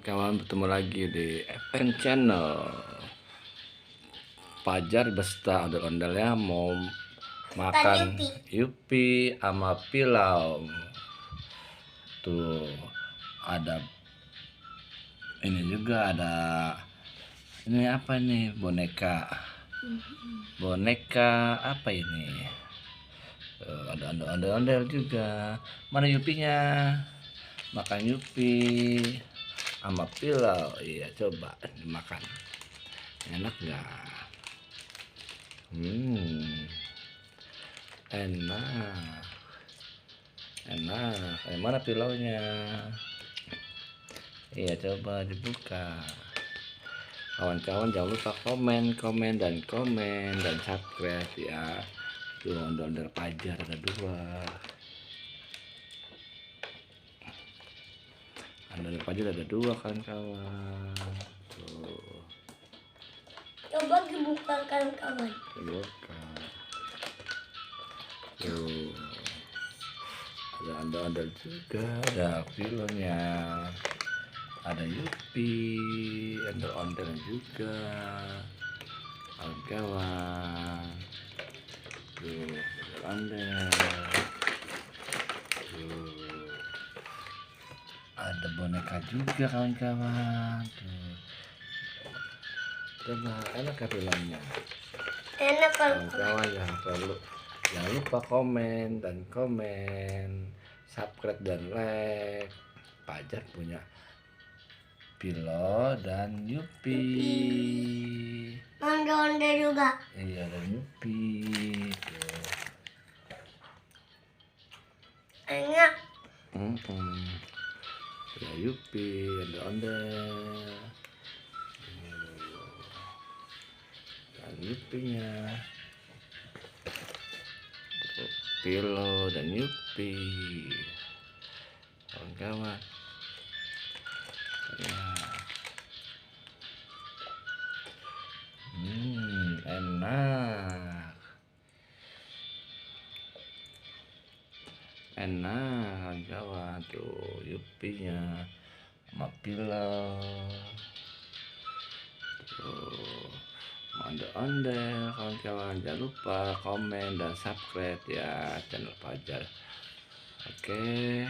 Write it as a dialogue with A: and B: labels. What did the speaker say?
A: Kawan, bertemu lagi di FN Channel. Fajar beserta ondel-ondelnya mau makan yupi sama pilau. Tuh ada ini juga, ada ini apa nih, boneka apa ini. Ada ondel-ondel juga. Mana yupinya? Makan yupi sama pilau. Iya, coba dimakan. Enak nggak? Enak. Mana pilaunya? Iya, coba dibuka. Kawan-kawan jangan lupa komen dan subscribe ya. Tuh ondel-ondel Fajar ada 2. Ondel Fajar ada 2 kawan-kawan. Tuh.
B: Coba dibuka kawan-kawan.
A: Dibuka. Tuh. Ada ondel-ondel juga, ada filmnya. Ada yupi, ondel-ondel juga. Kawan-kawan. Tuh, ondel. Tuh. Ada boneka juga kawan-kawan. Tuh. Coba, enak kan filmnya?
B: Enak
A: Kawan-kawan, jangan lupa komen, subscribe dan like. Fajar punya pilau dan yupi.
B: Ondel-ondel juga.
A: Iya, dan yupi. Tuh.
B: Enak.
A: Ya, yupi, ondel-ondel. Dan yupinya. Pilau dan yupi. Kawan-kawan. Ya. Enak kawan, tuh yupinya sama pilau. Tuh ondel-ondel kawan-kawan, jangan lupa komen dan subscribe ya channel Fajar. Oke.